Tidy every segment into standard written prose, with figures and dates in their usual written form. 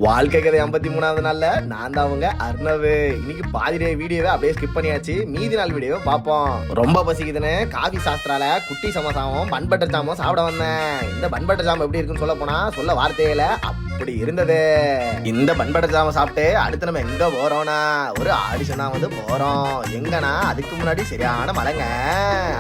வாழ்க்கை கதை 53வது நாள்ல நான் தான் அவங்க அர்ணவு. இன்னைக்கு பாதி வீடியோவை அப்படியே ஸ்கிப் பண்ணியாச்சு. மீதி நாள் வீடியோவை பார்ப்போம். ரொம்ப பசிக்குதுன்னு காஃபி சாஸ்திரால குட்டி சமோசாவும் பன் பட்டர் ஜாமும் சாப்பிட வந்தேன். இந்த பன் பட்டர் ஜாம் எப்படி இருக்குன்னு சொல்ல போனா சொல்ல வார்த்தையில அப்படி இருந்தது. இந்த பன் பட்டர் ஜாம சாப்பிட்டு அடுத்து நம்ம எங்க போறோம்னா ஒரு ஆடிஷனா போறோம். எங்கன்னா அதுக்கு முன்னாடி சரியான மழைங்க.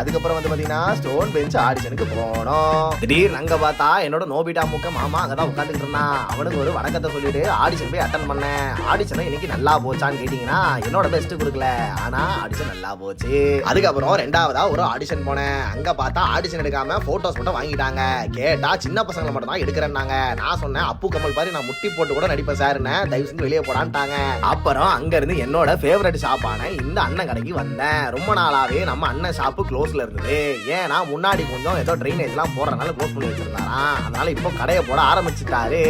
அதுக்கப்புறம் பாத்தீங்கன்னா ஸ்டோன் பெஞ்ச் ஆடிஷனுக்கு போனோம். திடீர்னு அங்க பார்த்தா என்னோட நோபிட்டா முக்க மாமா அங்கதான் உட்காந்துக்கிட்டு இருந்தான். அவனுக்கு ஒரு வணக்கத்தை சொல்லிட்டு ஆடிஷன் போய் அட்டன் பண்ணேன். ஆடிஷன் இன்னைக்கு நல்லா போச்சான்னு கேட்டீங்கன்னா என்னோட பெஸ்ட் கொடுக்கல, ஆனா ஆடிஷன் நல்லா போச்சு. அதுக்கப்புறம் ரெண்டாவதா ஒரு ஆடிஷன் போனேன். அங்க பார்த்தா ஆடிஷன் எடுக்காம போட்டோஸ் மட்டும் வாங்கிட்டாங்க. கேட்டா சின்ன பசங்களை மட்டும் தான் எடுக்கிறேன்னாங்க. நான் சொன்னேன் அப்பு கமல் பாரு நான் முட்டி போட்டு கூட நடிப்பேன் சார்னு, தயவு செஞ்சு வெளியே போடான்ட்டாங்க. அப்புறம் அங்க இருந்து என்னோட ஃபேவரட் ஷாப்பான இந்த அண்ணன் கடைக்கு வந்தேன். ரொம்ப நாளாவே நம்ம அண்ணன் ஷாப்பு க்ளோஸ்ல இருந்தது. ஏன்னா முன்னாடி கொஞ்சம் ஏதோ ட்ரைனேஜ் எல்லாம் போறதுனால க்ளோஸ் பண்ணி வச்சிருந்தாராம். அதனால இப்போ கடையை போட ஆரம்பிச்சுட்டாரு.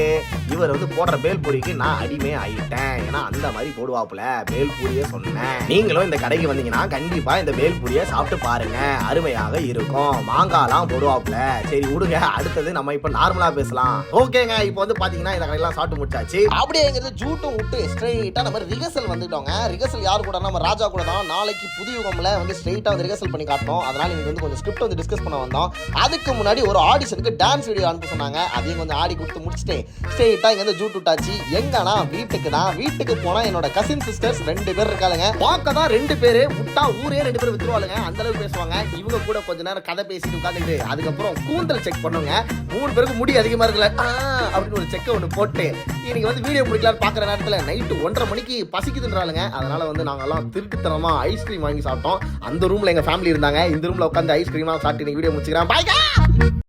இவர் போடுற பேல்பூரிக்கு நான் அடிமை ஆயிட்டேன். ஏன்னா அந்த மாதிரி போடுவாப்புல பேல்பூரியே சொன்னேன். நீங்களும் இந்த கடைக்கு வந்தீங்கன்னா கண்டிப்பா இந்த பேல்பூரியை சாப்பிட்டு பாருங்க, அருமையாக இருக்கும். மாங்காலாம் போடுவாப்புல. சரி விடுங்க, அடுத்தது நம்ம இப்ப நார்மலா பேசலாம். ஓகேங்க, இப்போ பாத்தீங்கன்னா இந்த கடையெல்லாம் சாப்பிட்டு முடிச்சாச்சு. அப்படியேங்கிறது ஜூட்டும் விட்டு ஸ்ட்ரெயிட்டா நம்ம ரிகர்சல் வந்துட்டோங்க. ரிகர்சல் யாரு கூட? நம்ம ராஜா கூட தான். நாளைக்கு புதிய யுகம்ல ஸ்ட்ரெயிட்டா ரிகர்சல் பண்ணி காட்டணும். அதனால நீங்க கொஞ்சம் ஸ்கிரிப்ட் டிஸ்கஸ் பண்ண வந்தோம். அதுக்கு முன்னாடி ஒரு ஆடிஷனுக்கு டான்ஸ் வீடியோ அனுப்ப சொன்னாங்க. அதையும் கொஞ்சம் ஆடி கொடுத்து முடிச்சுட்டு ஸ்ட்ரெயிட்டா இங்க ஜூட் விட்டாச்சு. எங்கன்னா வீட்டுக்கு தான். வீட்டுக்கு போனா என்னோட கசின் சிஸ்டர்ஸ் 2 பேர் இருக்காளுங்க. பார்க்க தான் 2 பேரு, விட்டா ஊரே 2 பேர் வித்துருவாளுங்க. அந்த அளவுக்கு பேசுவாங்க. இவங்க கூட கொஞ்ச நேரம் கதை பேசிட்டு உட்காந்துட்டு அதுக்கப்புறம் கூந்தல் செக் பண்ணுவாங்க. 3 பேருக்கு முடி அதிகமா இருக்குல்ல அப்படின்னு ஒரு செக்கை ஒன்று போட்டு இன்னைக்கு வீடியோ முடிக்கலான்னு பாக்குற நேரத்துல நைட்டு 1:30 மணிக்கு பசிக்குதுன்றாளுங்க. அதனால நாங்கெல்லாம் திருட்டுத்தனமா ஐஸ்கிரீம் வாங்கி சாப்பிட்டோம். அந்த ரூம்ல எங்க ஃபேமிலி இருந்தாங்க. இந்த ரூம்ல உட்காந்து ஐஸ்கிரீமா சாப்பிட்டு வீடியோ முடிச்சுக்கிறேன். பாய்.